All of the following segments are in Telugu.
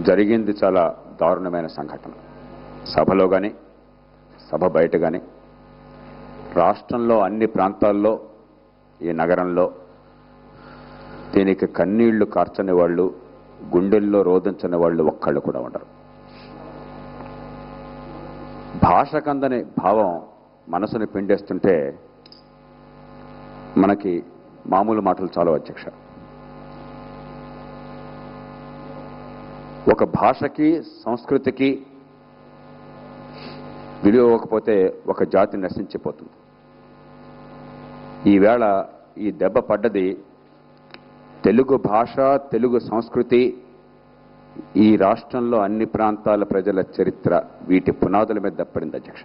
జరిగింది చాలా దారుణమైన సంఘటన. సభలో కానీ సభ బయట కానీ రాష్ట్రంలో అన్ని ప్రాంతాల్లో ఈ నగరంలో దీనికి కన్నీళ్లు కార్చని వాళ్ళు, గుండెల్లో రోధించని వాళ్ళు ఒక్కళ్ళు కూడా ఉండరు. భాషకందని భావం మనసుని పిండేస్తుంటే మనకి మామూలు మాటలు చాలు అధ్యక్ష. ఒక భాషకి సంస్కృతికి విలువ ఇవ్వకపోతే ఒక జాతి నశించిపోతుంది. ఈవేళ ఈ దెబ్బ పడ్డది తెలుగు భాష, తెలుగు సంస్కృతి, ఈ రాష్ట్రంలో అన్ని ప్రాంతాల ప్రజల చరిత్ర, వీటి పునాదుల మీద దప్పడింది అధ్యక్ష.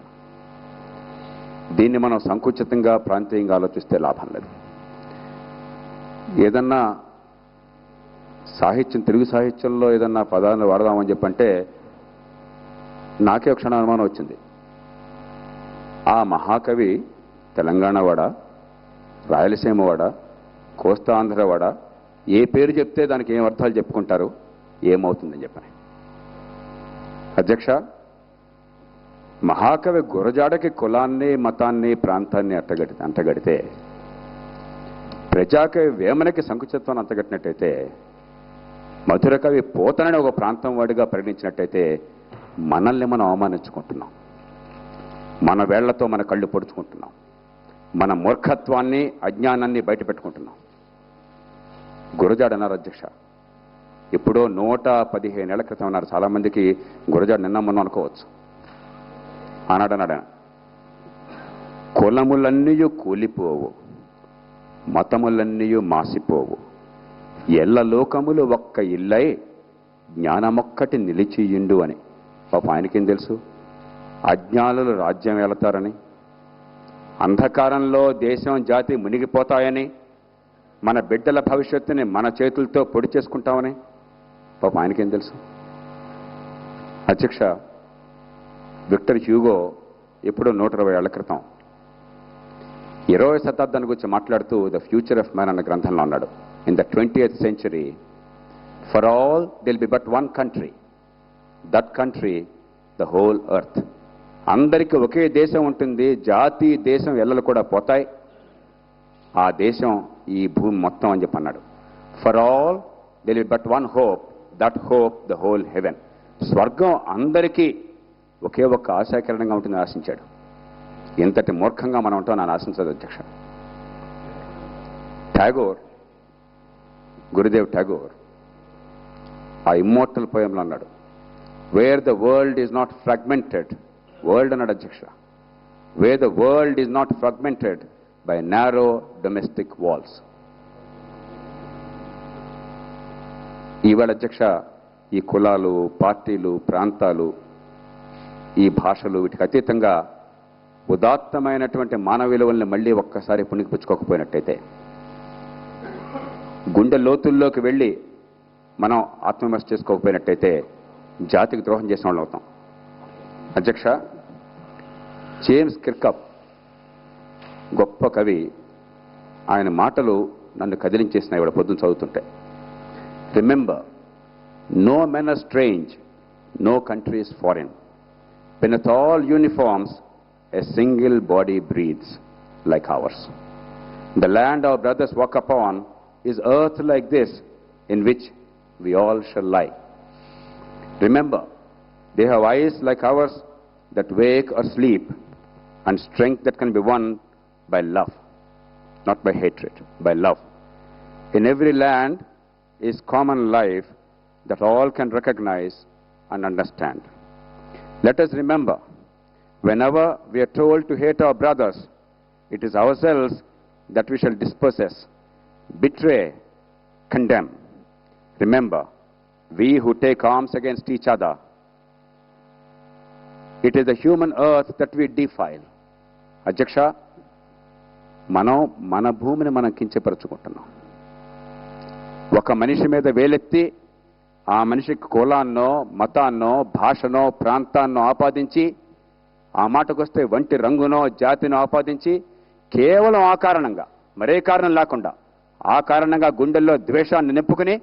దీన్ని మనం సంకుచితంగా ప్రాంతీయంగా ఆలోచిస్తే లాభం లేదు. ఏదన్నా సాహిత్యం, తెలుగు సాహిత్యంలో ఏదన్నా పదాలను వాడదామని చెప్పంటే నాకే ఒక క్షణ అనుమానం వచ్చింది. ఆ మహాకవి తెలంగాణ వాడ, రాయలసీమ వాడ, కోస్తా ఆంధ్ర వాడ, ఏ పేరు చెప్తే దానికి ఏం అర్థాలు చెప్పుకుంటారు, ఏమవుతుందని చెప్పని. అధ్యక్ష, మహాకవి గురజాడకి కులాన్ని, మతాన్ని, ప్రాంతాన్ని అంటగడితే, ప్రజాకవి వేమనకి సంకుచిత్వాన్ని అంతగట్టినట్టయితే, మధుర కవి పోతనని ఒక ప్రాంతం వాడిగా పరిగణించినట్టయితే మనల్ని మనం అవమానించుకుంటున్నాం. మన వేళ్లతో మన కళ్ళు పొడుచుకుంటున్నాం. మన మూర్ఖత్వాన్ని, అజ్ఞానాన్ని బయట పెట్టుకుంటున్నాం. గురజాడ అన్నారు అధ్యక్ష, ఎప్పుడో 115 ఏళ్ల క్రితం అన్నారు. చాలామందికి గురజాడ నిన్న మొన్న అనుకోవచ్చు. ఆనాడన్నాడు, కులములన్నీ కూలిపోవు, మతములన్నీ మాసిపోవు, ఎల్ల లోకములు ఒక్క ఇల్లై జ్ఞానమొక్కటి నిలిచియుండు అని. పాపం ఆయనకేం తెలుసు అజ్ఞానులు రాజ్యం వెళతారని, అంధకారంలో దేశం జాతి మునిగిపోతాయని, మన బిడ్డల భవిష్యత్తుని మన చేతులతో పొడి చేసుకుంటామని పాపం ఆయనకేం తెలుసు. అధ్యక్ష, విక్టర్ హ్యూగో ఎప్పుడో 120 ఏళ్ల క్రితం 20వ శతాబ్దాన్ని గురించి మాట్లాడుతూ ద ఫ్యూచర్ ఆఫ్ మ్యాన్ అన్న గ్రంథంలో అన్నాడు, in the 20th century for all there'll be but one country, that country the whole earth. అందరికీ ఒకే దేశం ఉంటుంది, జాతి దేశం ఎల్లలు కూడా పోతాయి, ఆ దేశం ఈ భూమి మొత్తం అని చెప్పి అన్నాడు. For all there'll be but one hope, that hope the whole heaven. స్వర్గం అందరికీ ఒకే ఒక్క ఆశాకిరణంగా ఉంటుందని ఆశించాడు. ఎంతటి మూర్ఖంగా మనం ఉంటాం నన్ను ఆశించదు అధ్యక్ష. ఠాగూర్, గురుదేవ్ ఠాగూర్ ఆ ఇమ్మోర్టల్ పోయంలో అన్నాడు, where the world is not fragmented, world అన్నాడు అధ్యక్ష, where the world is not fragmented by narrow domestic walls. ఈవేళ అధ్యక్ష, ఈ కులాలు, పార్టీలు, ప్రాంతాలు, ఈ భాషలు, వీటికి అతీతంగా ఉదాత్తమైనటువంటి మానవ విలువల్ని మళ్ళీ ఒక్కసారి పుణికిపుచ్చుకోకపోయినట్టయితే, గుండె లోతుల్లోకి వెళ్ళి మనం ఆత్మవిమర్శ చేసుకోకపోయినట్టయితే జాతికి ద్రోహం చేసిన వాళ్ళు అవుతాం. అధ్యక్ష, జేమ్స్ కిర్కప్ గొప్ప కవి, ఆయన మాటలు నన్ను కదిలించేసినాయి ఇవాళ పొద్దున చదువుతుంటే. Remember, no men are strange, no country is foreign, beneath all uniforms a single body breathes like ours. The land our brothers walk upon is earth like this, in which we all shall lie. Remember, they have eyes like ours that wake or sleep, and strength that can be won by love, not by hatred, by love. In every land is common life that all can recognize and understand. Let us remember, whenever we are told to hate our brothers, it is ourselves that we shall dispossess, betray, condemn. Remember, we who take arms against each other, it is the human earth that we defile. అధ్యక్ష, మనం మన భూమిని మనం కించపరుచుకుంటున్నాం. ఒక మనిషి మీద వేలెత్తి ఆ మనిషికి కులాన్నో, మతాన్నో, భాషనో, ప్రాంతాన్నో ఆపాదించి, ఆ మాటకొస్తే వంటి రంగునో, జాతినో ఆపాదించి, కేవలం ఆ కారణంగా, మరే కారణం లేకుండా ఆ కారణంగా గుండెల్లో ద్వేషాన్ని నింపుకుని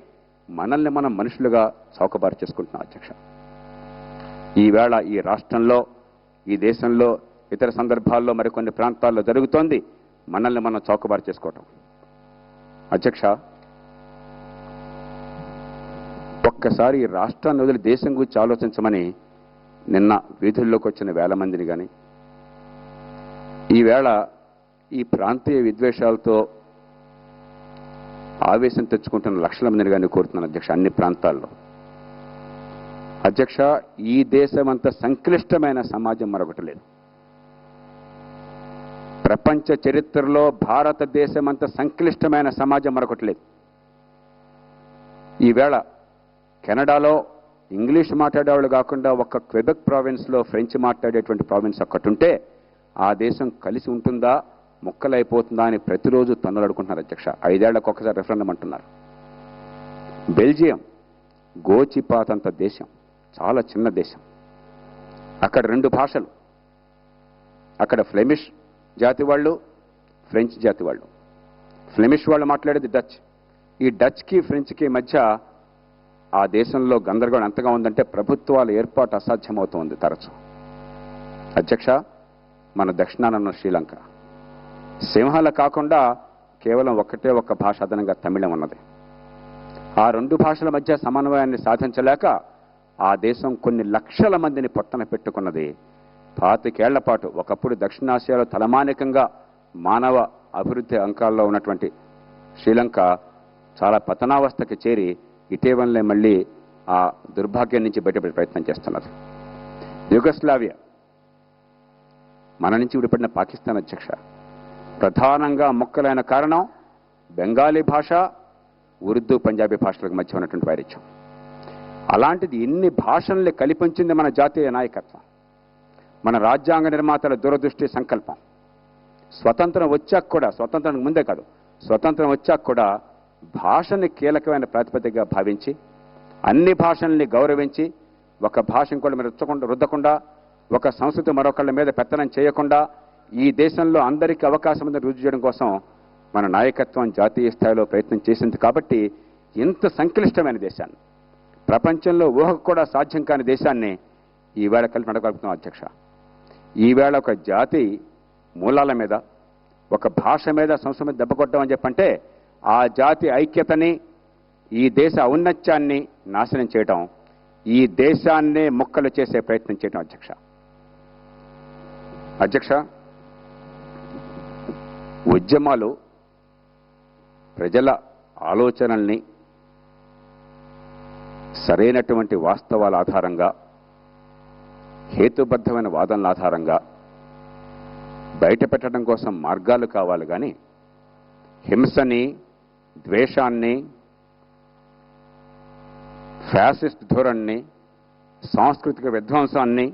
మనల్ని మనం మనుషులుగా చౌకబారు చేసుకుంటున్నాం అధ్యక్ష. ఈవేళ ఈ రాష్ట్రంలో, ఈ దేశంలో, ఇతర సందర్భాల్లో మరికొన్ని ప్రాంతాల్లో జరుగుతోంది మనల్ని మనం చౌకబారు చేసుకోవటం. అధ్యక్ష, ఒక్కసారి ఈ రాష్ట్రాన్ని వదిలి దేశం గురించి ఆలోచించమని నిన్న వీధుల్లోకి వచ్చిన వేల మందిని కానీ, ఈవేళ ఈ ప్రాంతీయ విద్వేషాలతో ఆవేశం తెచ్చుకుంటున్న లక్షల మందిని కానీ కోరుతున్నాను అధ్యక్ష. అన్ని ప్రాంతాల్లో అధ్యక్ష, ఈ దేశం అంత సంక్లిష్టమైన సమాజం మరొకటి లేదు. ప్రపంచ చరిత్రలో భారతదేశం అంత సంక్లిష్టమైన సమాజం మరొకటి లేదు. ఈవేళ కెనడాలో ఇంగ్లీష్ మాట్లాడేవాళ్ళు కాకుండా ఒక క్వెబెక్ ప్రావిన్స్లో ఫ్రెంచ్ మాట్లాడేటువంటి ప్రావిన్స్ ఒక్కటుంటే ఆ దేశం కలిసి ఉంటుందా, ముక్కలైపోతుందా అని ప్రతిరోజు తన్నులాడుకుంటున్నారు అధ్యక్ష. 5 ఏళ్లకు ఒకసారి రెఫరెండం అంటున్నారు. బెల్జియం గోచిపాతంత దేశం, చాలా చిన్న దేశం. అక్కడ 2 భాషలు, అక్కడ ఫ్లెమిష్ జాతి వాళ్ళు, ఫ్రెంచ్ జాతి వాళ్ళు. ఫ్లెమిష్ వాళ్ళు మాట్లాడేది డచ్. ఈ డచ్కి ఫ్రెంచ్కి మధ్య ఆ దేశంలో గందరగోళం ఎంతగా ఉందంటే ప్రభుత్వాల ఏర్పాటు అసాధ్యమవుతోంది తరచు. అధ్యక్ష, మన దక్షిణాన ఉన్న శ్రీలంక సింహాల కాకుండా కేవలం ఒక్క భాష అదనంగా తమిళం ఉన్నది. ఆ 2 భాషల మధ్య సమన్వయాన్ని సాధించలేక ఆ దేశం కొన్ని లక్షల మందిని పొట్టన పెట్టుకున్నది. 25 ఏళ్ల పాటు ఒకప్పుడు దక్షిణాసియాలో తలమానికంగా మానవ అభివృద్ధి అంకాల్లో ఉన్నటువంటి శ్రీలంక చాలా పతనావస్థకి చేరి ఇటీవలనే మళ్ళీ ఆ దుర్భాగ్యం నుంచి బయటపడే ప్రయత్నం చేస్తున్నది. యుగస్లావియా మన నుంచి విడిపడిన పాకిస్తాన్ అధ్యక్ష, ప్రధానంగా మొక్కలైన కారణం బెంగాలీ భాష, ఉర్దూ, పంజాబీ భాషలకు మధ్య ఉన్నటువంటి వైరుధ్యం. అలాంటిది ఇన్ని భాషల్ని కల్పించింది మన జాతీయ నాయకత్వం, మన రాజ్యాంగ నిర్మాతల దూరదృష్టి సంకల్పం. స్వతంత్రం వచ్చాక కూడా, స్వతంత్రానికి ముందే కాదు, స్వతంత్రం వచ్చాక కూడా భాషని కీలకమైన ప్రాతిపదికగా భావించి అన్ని భాషల్ని గౌరవించి ఒక భాష ఇంకోళ్ళ మీద రుద్దకుండా, ఒక సంస్కృతి మరొకళ్ళ మీద పెత్తనం చేయకుండా ఈ దేశంలో అందరికీ అవకాశం ఉందని రుజువు చేయడం కోసం మన నాయకత్వం జాతీయ స్థాయిలో ప్రయత్నం చేసింది. కాబట్టి ఇంత సంక్లిష్టమైన దేశాన్ని, ప్రపంచంలో ఊహకు కూడా సాధ్యం కాని దేశాన్ని ఈవేళ కలిపి నడగలుగుతున్నాం అధ్యక్ష. ఈవేళ ఒక జాతి మూలాల మీద, ఒక భాష మీద, సంస్కృతి మీద దెబ్బ కొట్టమని చెప్పంటే ఆ జాతి ఐక్యతని, ఈ దేశ ఔన్నత్యాన్ని నాశనం చేయడం, ఈ దేశాన్నే ముక్కలు చేసే ప్రయత్నం చేయడం అధ్యక్ష. అధ్యక్ష, ఉద్యమాలు ప్రజల ఆలోచనల్ని సరైనటువంటి వాస్తవాల ఆధారంగా, హేతుబద్ధమైన వాదనల ఆధారంగా బయట పెట్టడం కోసం మార్గాలు కావాలి కానీ హింసని, ద్వేషాన్ని, ఫ్యాసిస్ట్ ధోరణిని, సాంస్కృతిక విధ్వంసాన్ని,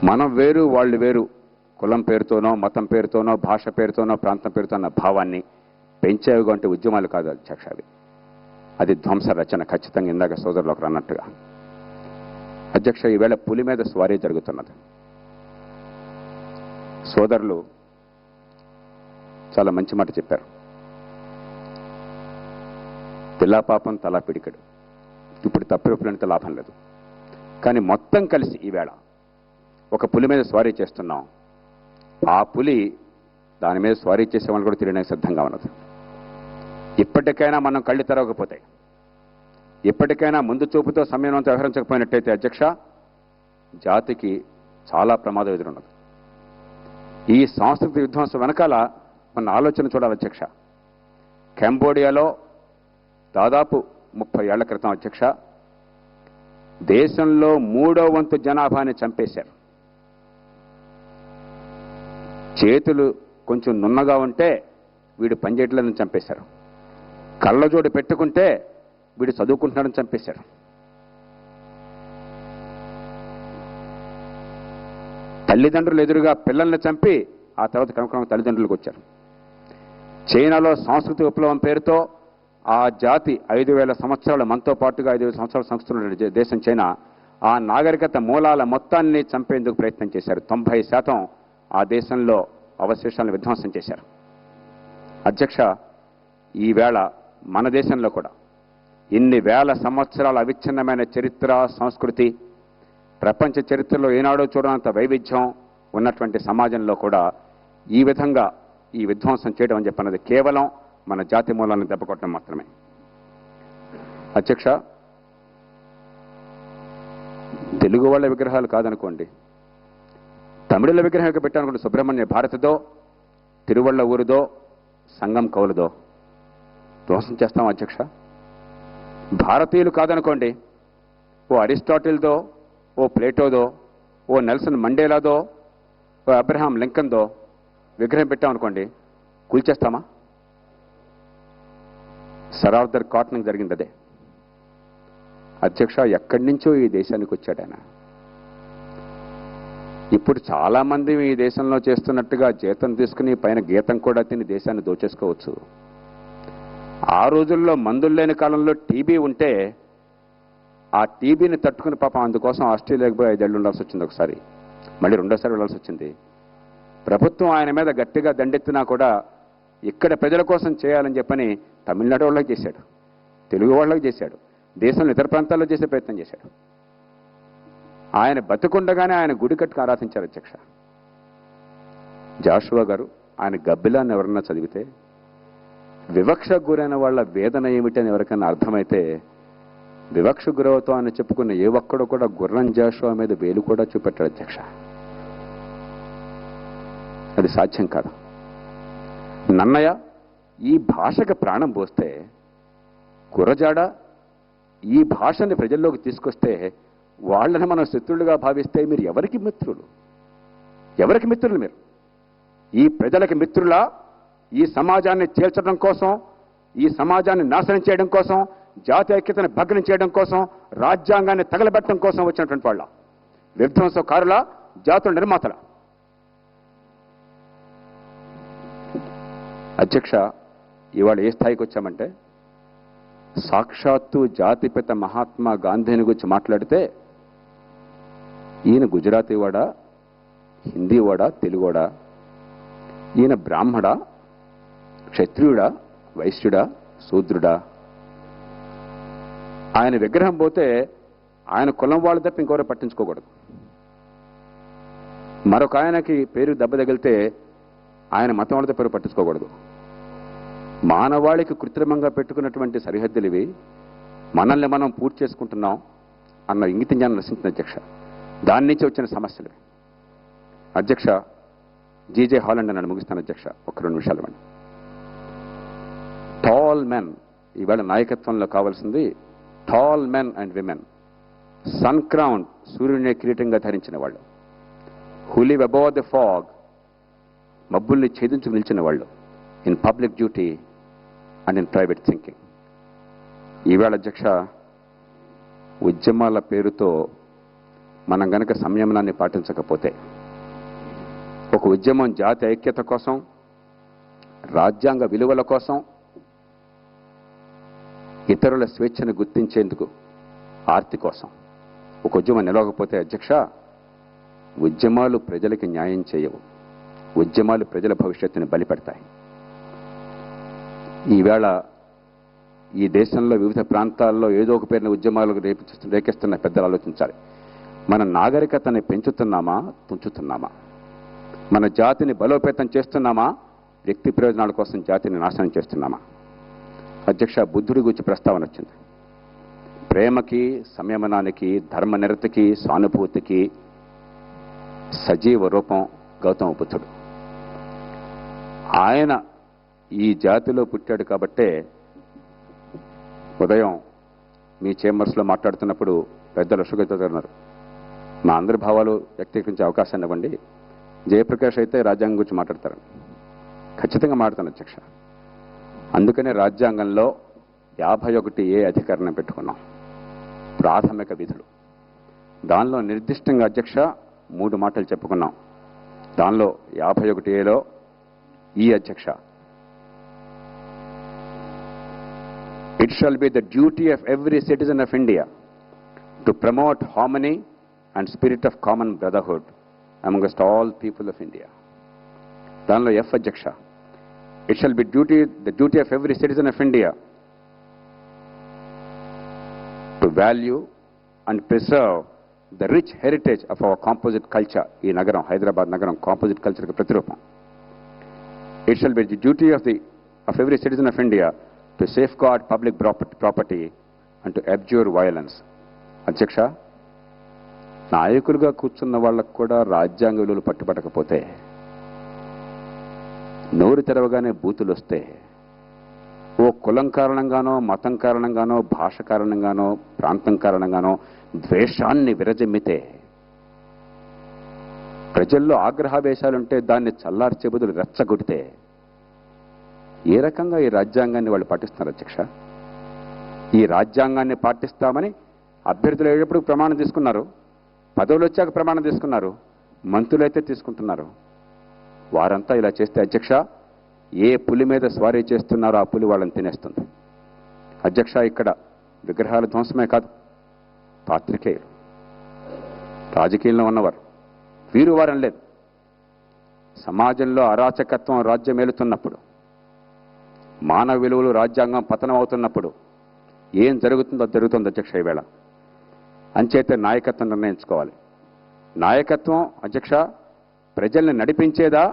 మనం వేరు వాళ్ళు వేరు, కులం పేరుతోనో, మతం పేరుతోనో, భాష పేరుతోనో, ప్రాంతం పేరుతోనో భావాన్ని పెంచేవి అంటే ఉద్యమాలు కాదు అధ్యక్ష. అది ధ్వంస రచన, ఖచ్చితంగా ఇందాక సోదరులు ఒకరు అన్నట్టుగా. అధ్యక్ష, ఈవేళ పులి మీద స్వారీ జరుగుతున్నది. సోదరులు చాలా మంచి మాట చెప్పారు. పిల్లా పాపం తలా పిడికడు. ఇప్పుడు తప్పిప్పులంటే లాభం లేదు. కానీ మొత్తం కలిసి ఈవేళ ఒక పులి మీద స్వారీ చేస్తున్నాం. ఆ పులి దాని మీద స్వారీ చేసే వాళ్ళు కూడా తిరగడానికి సిద్ధంగా ఉన్నది. ఇప్పటికైనా మనం కళ్ళు తెరవకపోతే, ఇప్పటికైనా ముందు చూపుతో సమయంతో వ్యవహరించకపోయినట్టయితే అధ్యక్ష, జాతికి చాలా ప్రమాదం ఎదురున్నది. ఈ సాంస్కృతిక విధ్వంసం వెనకాల మన ఆలోచన చూడాలి అధ్యక్ష. కంబోడియాలో దాదాపు 30 ఏళ్ల క్రితం అధ్యక్ష, దేశంలో 3వ వంతు జనాభాని చంపేశారు. చేతులు కొంచెం నున్నగా ఉంటే వీడు పనిచేయట్లేదని చంపేశారు. కళ్ళజోడు పెట్టుకుంటే వీడు చదువుకుంటున్నాడని చంపేశారు. తల్లిదండ్రులు ఎదురుగా పిల్లల్ని చంపి ఆ తర్వాత క్రమక్రమంగా తల్లిదండ్రులకు వచ్చారు. చైనాలో సాంస్కృతిక విప్లవం పేరుతో ఆ జాతి 5000 సంవత్సరాలు, మనతో పాటుగా 5000 సంవత్సరాల సంస్కృతుల దేశం చైనా, ఆ నాగరికత మూలాల మొత్తాన్ని చంపేందుకు ప్రయత్నం చేశారు. 90% ఆ దేశంలో అవశేషాలను విధ్వంసం చేశారు. అధ్యక్ష, ఈవేళ మన దేశంలో కూడా ఇన్ని వేల సంవత్సరాల అవిచ్ఛిన్నమైన చరిత్ర, సంస్కృతి, ప్రపంచ చరిత్రలో ఏనాడో చూడనంత వైవిధ్యం ఉన్నటువంటి సమాజంలో కూడా ఈ విధంగా ఈ విధ్వంసం చేయడం అని చెప్పన్నది కేవలం మన జాతి మూలాన్ని దెబ్బకొట్టడం మాత్రమే. అధ్యక్ష, తెలుగు వాళ్ళ విగ్రహాలు కాదనుకోండి, తమిళుల విగ్రహం పెట్టానుకోండి, సుబ్రహ్మణ్య భారతిదో, తిరువళ్ళ ఊరిదో, సంగం కౌలుదో ధ్వంసం చేస్తాం అధ్యక్ష. భారతీయులు కాదనుకోండి, ఓ అరిస్టాటిల్దో, ఓ ప్లేటోదో, ఓ నెల్సన్ మండేలాదో, ఓ అబ్రహాం లింకన్దో విగ్రహం పెట్టామనుకోండి, కూల్చేస్తామా? సర్ ఆర్థర్ కాటన్ జరిగింది అదే. అధ్యక్ష, ఎక్కడి నుంచో ఈ దేశానికి వచ్చాడు ఆయన. ఇప్పుడు చాలామంది ఈ దేశంలో చేస్తున్నట్టుగా జీతం తీసుకుని పైన గీతం కూడా తిని దేశాన్ని దోచేసుకోవచ్చు. ఆ రోజుల్లో మందులు లేని కాలంలో టీబీ ఉంటే ఆ టీబీని తట్టుకుని పాపం అందుకోసం ఆస్ట్రేలియాకి పోయి 5 ఏళ్ళు ఉండాల్సి వచ్చింది. ఒకసారి మళ్ళీ రెండోసారి వెళ్ళాల్సి వచ్చింది. ప్రభుత్వం ఆయన మీద గట్టిగా దండెత్తినా కూడా ఇక్కడ ప్రజల కోసం చేయాలని చెప్పని తమిళనాడు వాళ్ళకి చేశాడు, తెలుగు వాళ్ళకి చేశాడు, దేశంలో ఇతర ప్రాంతాల్లో చేసే ప్రయత్నం చేశాడు. ఆయన బతుకుండగానే ఆయన గుడి కట్టుకు ఆరాధించారు అధ్యక్ష. జాషువా గారు, ఆయన గబ్బిలాన్ని ఎవరన్నా చదివితే, వివక్షకు గురైన వాళ్ళ వేదన ఏమిటని ఎవరికైనా అర్థమైతే, వివక్ష గురవుతాం అని చెప్పుకున్న ఏ ఒక్కడో కూడా గుర్రం జాషువా మీద వేలు కూడా చూపెట్టాడు అధ్యక్ష. అది సాధ్యం కాదు. నన్నయ్య ఈ భాషకు ప్రాణం పోస్తే, గురజాడ ఈ భాషని ప్రజల్లోకి తీసుకొస్తే వాళ్ళని మనం శత్రులుగా భావిస్తే మీరు ఎవరికి మిత్రులు? ఎవరికి మిత్రులు మీరు? ఈ ప్రజలకి మిత్రులా? ఈ సమాజాన్ని చేల్చడం కోసం, ఈ సమాజాన్ని నాశనం చేయడం కోసం, జాతి ఐక్యతను భగ్నం చేయడం కోసం, రాజ్యాంగాన్ని తగలబెట్టడం కోసం వచ్చినటువంటి వాళ్ళ విధ్వంసకారుల, జాతుల నిర్మాతల. అధ్యక్ష, ఇవాళ ఏ స్థాయికి వచ్చామంటే, సాక్షాత్తు జాతిపిత మహాత్మా గాంధీని గురించి మాట్లాడితే ఈయన గుజరాతీ వాడా, హిందీ వాడా, తెలుగువాడా, ఈయన బ్రాహ్మడా, క్షత్రియుడా, వైశ్యుడా, శూద్రుడా? ఆయన విగ్రహం పోతే ఆయన కులం వాళ్ళు తప్ప ఇంకెవరో పట్టించుకోకూడదు. మరొక ఆయనకి పేరు దెబ్బ తగిలితే ఆయన మతం వాళ్ళతో పేరు పట్టించుకోకూడదు. మానవాళికి కృత్రిమంగా పెట్టుకున్నటువంటి సరిహద్దులు ఇవి. మనల్ని మనం పూర్తి చేసుకుంటున్నాం అన్న ఇంగిత జ్ఞానం నశించిన అధ్యక్ష. దాని నుంచి వచ్చిన సమస్యలు. అధ్యక్ష, జీజే హాలండ్ నన్ను ముగిస్తాను అధ్యక్ష. ఒక 2 నిమిషాలు ఇవ్వండి. టాల్ మెన్ ఈవేళ నాయకత్వంలో కావాల్సింది tall men and women, sun crown సూర్యుని కిరీటంగా ధరించిన వాళ్ళు, who live above the fog మబ్బుల్ని ఛేదించుకు నిలిచిన వాళ్ళు, in public duty and in private thinking. ఈవేళ అధ్యక్ష, ఉద్యమాల పేరుతో మనం గనక సంయమనాన్ని పాటించకపోతే, ఒక ఉద్యమం జాతి ఐక్యత కోసం, రాజ్యాంగ విలువల కోసం, ఇతరుల స్వేచ్ఛను గుర్తించేందుకు, ఆర్తి కోసం ఒక ఉద్యమం నిలవకపోతే అధ్యక్ష, ఉద్యమాలు ప్రజలకి న్యాయం చేయవు. ఉద్యమాలు ప్రజల భవిష్యత్తుని బలిపెడతాయి. ఈవేళ ఈ దేశంలో వివిధ ప్రాంతాల్లో ఏదో ఒక పేరున ఉద్యమాలకు రేకిస్తున్న పెద్దలు ఆలోచించాలి. మన నాగరికతని పెంచుతున్నామా, తుంచుతున్నామా? మన జాతిని బలోపేతం చేస్తున్నామా, వ్యక్తి ప్రయోజనాల కోసం జాతిని నాశనం చేస్తున్నామా? అధ్యక్ష, బుద్ధుడి గురించి ప్రస్తావన వచ్చింది. ప్రేమకి, సంయమనానికి, ధర్మనిరతికి, సానుభూతికి సజీవ రూపం గౌతమ బుద్ధుడు. ఆయన ఈ జాతిలో పుట్టాడు కాబట్టే ఉదయం మీ చేంబర్స్లో మాట్లాడుతున్నప్పుడు పెద్దలు అశోకన్నారు, మా అందరి భావాలు వ్యక్తీకరించే అవకాశాన్ని ఇవ్వండి. జయప్రకాష్ అయితే రాజ్యాంగం గురించి మాట్లాడతారు. ఖచ్చితంగా మాట్లాడతాను అధ్యక్ష. అందుకనే రాజ్యాంగంలో 51A అధికరణం పెట్టుకున్నాం, ప్రాథమిక విధులు. దానిలో నిర్దిష్టంగా అధ్యక్ష 3 మాటలు చెప్పుకున్నాం. దానిలో 51Aలో ఈ అధ్యక్ష, it shall be the duty of every citizen of India to promote harmony and spirit of common brotherhood amongst all people of India. దానిలో F అధ్యక్ష, It shall be the duty of every citizen of India to value and preserve the rich heritage of our composite culture. ఈ నగరం, హైదరాబాద్ నగరం కాంపోజిట్ కల్చర్కి ప్రతిరూపం. It shall be the duty of every citizen of India to safeguard public property and to abjure violence. అధ్యక్ష, నాయకులుగా కూర్చున్న వాళ్ళకు కూడా రాజ్యాంగ విలువలు పట్టుబడకపోతే, నోరు తెరవగానే బూతులు వస్తే, ఓ కులం కారణంగానో, మతం కారణంగానో, భాష కారణంగానో, ప్రాంతం కారణంగానో ద్వేషాన్ని విరజిమ్మితే, ప్రజల్లో ఆగ్రహావేశాలుంటే దాన్ని చల్లార్చే బదులు రెచ్చగొడితే, ఏ రకంగా ఈ రాజ్యాంగాన్ని వాళ్ళు పాటిస్తున్నారు అధ్యక్ష? ఈ రాజ్యాంగాన్ని పాటిస్తామని అభ్యర్థులు అయ్యేటప్పుడు ప్రమాణం తీసుకున్నారు, పదవులు వచ్చాక ప్రమాణం తీసుకున్నారు, మంత్రులైతే తీసుకుంటున్నారు. వారంతా ఇలా చేస్తే అధ్యక్ష, ఏ పులి మీద స్వారీ చేస్తున్నారో ఆ పులి వాళ్ళని తినేస్తుంది. అధ్యక్ష, ఇక్కడ విగ్రహాల ధ్వంసమే కాదు, పాత్రికేయులు, రాజకీయంలో ఉన్నవారు, వీరు వారం లేదు. సమాజంలో అరాచకత్వం రాజ్యమేలుతున్నప్పుడు, మానవ విలువలు రాజ్యాంగం పతనం అవుతున్నప్పుడు ఏం జరుగుతుందో జరుగుతుంది అధ్యక్ష ఈవేళ. అంచేతే నాయకత్వం నిర్ణయించుకోవాలి. నాయకత్వం అధ్యక్ష ప్రజల్ని నడిపించేదా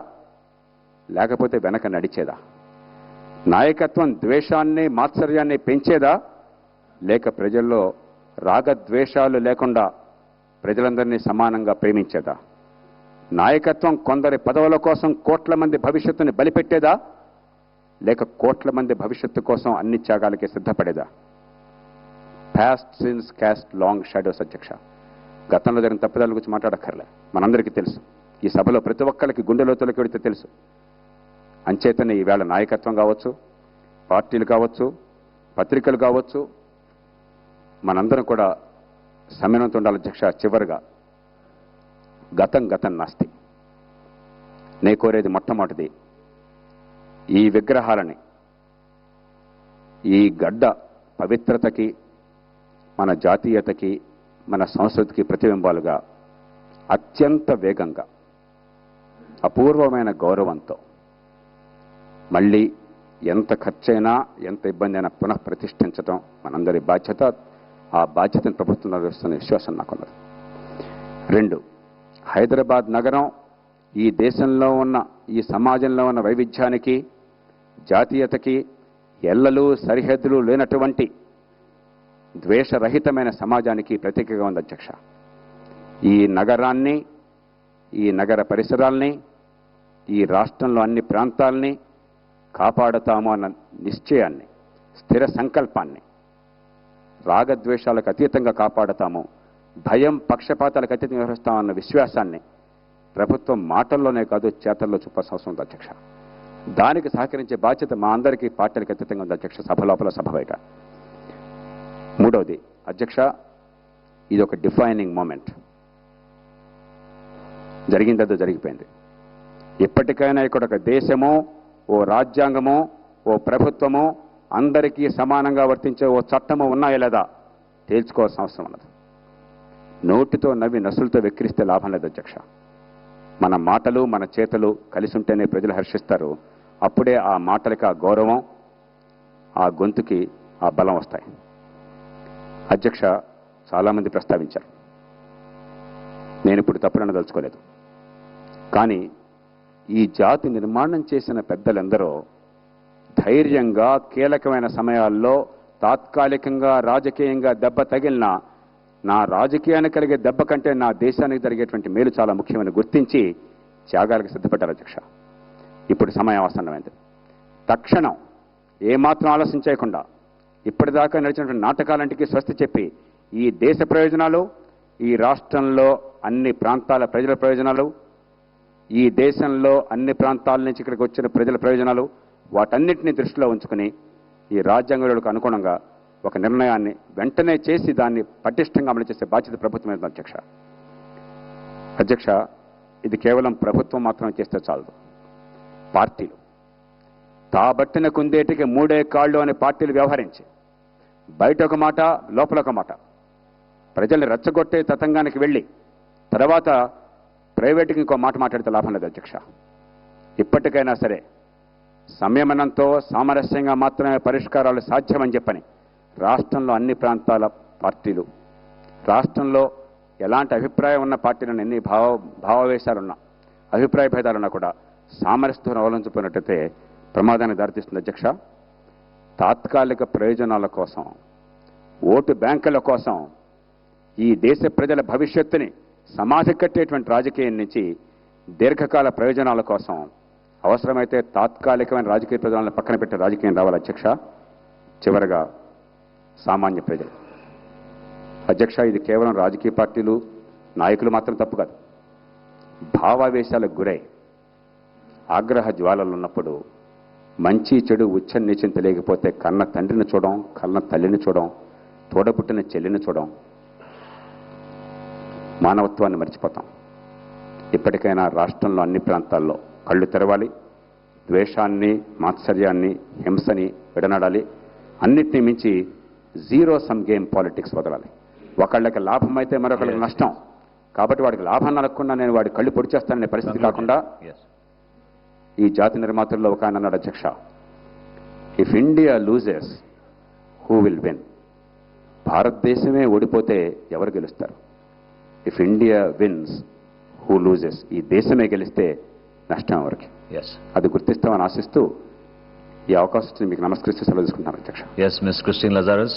లేకపోతే వెనక నడిచేదా? నాయకత్వం ద్వేషాన్ని, మాత్సర్యాన్ని పెంచేదా లేక ప్రజల్లో రాగద్వేషాలు లేకుండా ప్రజలందరినీ సమానంగా ప్రేమించేదా? నాయకత్వం కొందరి పదవుల కోసం కోట్ల మంది భవిష్యత్తుని బలిపెట్టేదా లేక కోట్ల మంది భవిష్యత్తు కోసం అన్ని త్యాగాలకి సిద్ధపడేదా? Past sins cast long shadows అధ్యక్ష. గతంలో జరిగిన తప్పిదాల గురించి మాట్లాడక్కర్లే, మనందరికీ తెలుసు. ఈ సభలో ప్రతి ఒక్కరికి గుండె లోతులకు వెళితే తెలుసు. అంచేతనే ఈవేళ నాయకత్వం కావచ్చు, పార్టీలు కావచ్చు, పత్రికలు కావచ్చు, మనందరం కూడా సమన్వయంతో ఉండాలి అధ్యక్ష. చివరిగా గతం నాస్తి. నే కోరేది మొట్టమొదటిది, ఈ విగ్రహాలని, ఈ గడ్డ పవిత్రతకి, మన జాతీయతకి, మన సంస్కృతికి ప్రతిబింబాలుగా అత్యంత వేగంగా, అపూర్వమైన గౌరవంతో మళ్ళీ ఎంత ఖర్చైనా, ఎంత ఇబ్బంది అయినా పునః ప్రతిష్ఠించడం మనందరి బాధ్యత. ఆ బాధ్యతను ప్రభుత్వం నిర్వహిస్తున్న విశ్వాసం నాకున్నది. 2, హైదరాబాద్ నగరం ఈ దేశంలో ఉన్న, ఈ సమాజంలో ఉన్న వైవిధ్యానికి, జాతీయతకి ఎల్లలు సరిహద్దులు లేనటువంటి ద్వేషరహితమైన సమాజానికి ప్రతీకగా ఉంది అధ్యక్ష. ఈ నగరాన్ని, ఈ నగర పరిసరాల్ని, ఈ రాష్ట్రంలో అన్ని ప్రాంతాల్ని కాపాడుతాము అన్న నిశ్చయాన్ని, స్థిర సంకల్పాన్ని, రాగద్వేషాలకు అతీతంగా కాపాడుతాము, భయం పక్షపాతాలకు అతీతంగా వ్యవహరిస్తామన్న విశ్వాసాన్ని ప్రభుత్వం మాటల్లోనే కాదు చేతల్లో చూపాల్సిన అవసరం ఉంది అధ్యక్ష. దానికి సహకరించే బాధ్యత మా అందరికీ పార్టీలకు అతీతంగా ఉంది అధ్యక్ష, సభ లోపల సభ బయట. 3వది అధ్యక్ష, ఇది ఒక డిఫైనింగ్ మూమెంట్. జరిగిందో జరిగిపోయింది. ఇప్పటికైనా ఇక్కడ ఒక దేశమో, ఓ రాజ్యాంగమో, ఓ ప్రభుత్వమో, అందరికీ సమానంగా వర్తించే ఓ చట్టమో ఉన్నాయా లేదా తేల్చుకోవాల్సిన అవసరం ఉన్నది. నోటితో నవ్వి నసులతో వెక్కిరిస్తే లాభం లేదు అధ్యక్ష. మన మాటలు, మన చేతలు కలిసి ఉంటేనే ప్రజలు హర్షిస్తారు. అప్పుడే ఆ మాటలకి ఆ గౌరవం, ఆ గొంతుకి ఆ బలం వస్తాయి. అధ్యక్ష, చాలామంది ప్రస్తావించారు, నేను ఇప్పుడు తప్పులను దలుచుకోలేదు. కానీ ఈ జాతి నిర్మాణం చేసిన పెద్దలందరూ ధైర్యంగా కీలకమైన సమయాల్లో తాత్కాలికంగా రాజకీయంగా దెబ్బ తగిలినా నా రాజకీయానికి కలిగే దెబ్బ కంటే నా దేశానికి జరిగేటువంటి మేలు చాలా ముఖ్యమని గుర్తించి త్యాగాలకు సిద్ధపడ్డారు అధ్యక్ష. ఇప్పుడు సమయం ఆసన్నమైంది. తక్షణం ఏమాత్రం ఆలస్యం చేయకుండా ఇప్పటిదాకా నడిచినటువంటి నాటకాలంటికి స్వస్తి చెప్పి ఈ దేశ ప్రయోజనాలు, ఈ రాష్ట్రంలో అన్ని ప్రాంతాల ప్రజల ప్రయోజనాలు, ఈ దేశంలో అన్ని ప్రాంతాల నుంచి ఇక్కడికి వచ్చిన ప్రజల ప్రయోజనాలు, వాటన్నిటిని దృష్టిలో ఉంచుకుని ఈ రాజ్యాంగ విలువలకు అనుగుణంగా ఒక నిర్ణయాన్ని వెంటనే చేసి దాన్ని పటిష్టంగా అమలు చేసే బాధ్యత ప్రభుత్వమే అధ్యక్ష. అధ్యక్ష, ఇది కేవలం ప్రభుత్వం మాత్రమే చేస్తే చాలదు. పార్టీలు తాబట్టిన కుందేటికి 3 కాళ్ళు అనే పార్టీలు వ్యవహరించి బయట ఒక మాట, లోపల ఒక మాట, ప్రజల్ని రెచ్చగొట్టే తతంగానికి వెళ్ళి తర్వాత ప్రైవేటుకి ఇంకో మాట మాట్లాడితే లాభం లేదు అధ్యక్ష. ఇప్పటికైనా సరే సంయమనంతో సామరస్యంగా మాత్రమే పరిష్కారాలు సాధ్యమని చెప్పని రాష్ట్రంలో అన్ని ప్రాంతాల పార్టీలు, రాష్ట్రంలో ఎలాంటి అభిప్రాయం ఉన్న పార్టీలను ఎన్ని భావావేశాలున్నా అభిప్రాయ భేదాలున్నా కూడా సామరస్యంతో అవలంబించుకున్నట్టయితే ప్రమాదానికి దారితీస్తుంది అధ్యక్ష. తాత్కాలిక ప్రయోజనాల కోసం, ఓటు బ్యాంకుల కోసం ఈ దేశ ప్రజల భవిష్యత్తుని సమాధి కట్టేటువంటి రాజకీయం నుంచి దీర్ఘకాల ప్రయోజనాల కోసం అవసరమైతే తాత్కాలికమైన రాజకీయ ప్రయోజనాలను పక్కన పెట్టే రాజకీయం రావాలి అధ్యక్ష. చివరగా సామాన్య ప్రజలు అధ్యక్ష, ఇది కేవలం రాజకీయ పార్టీలు నాయకులు మాత్రం తప్పు కాదు. భావావేశాలకు గురై ఆగ్రహ జ్వాలలు ఉన్నప్పుడు మంచి చెడు ఉచ్చం నీచం తెలియకపోతే కన్న తండ్రిని చూడడం, కన్న తల్లిని చూడడం, తోడబుట్టిన చెల్లిని చూడడం, మానవత్వాన్ని మర్చిపోతాం. ఇప్పటికైనా రాష్ట్రంలో అన్ని ప్రాంతాల్లో కళ్ళు తెరవాలి. ద్వేషాన్ని, మాత్సర్యాన్ని, హింసని విడనాడాలి. అన్నిటినీ మించి జీరో సమ్ గేమ్ పాలిటిక్స్ వదలాలి. ఒకళ్ళకి లాభం అయితే మరొకళ్ళకి నష్టం. కాబట్టి వాడికి లాభం నలగకుండా నేను వాడి కళ్ళు పొడి చేస్తాననే పరిస్థితి కాకుండా ఈ జాతి నిర్మాతల్లో ఒక ఆయన అన్నాడు అధ్యక్ష, if India loses who will win? భారతదేశమే ఓడిపోతే ఎవరు గెలుస్తారు? If India wins who loses? ఈ దేశమే గెలిస్తే నష్టం ఎవరికి? అది గుర్తిస్తామని ఆశిస్తూ ఈ అవకాశం మీకు నమస్కరిస్తూ సెలవు తీసుకుంటున్నాను అధ్యక్ష. Yes, Ms. Christine Lazarus.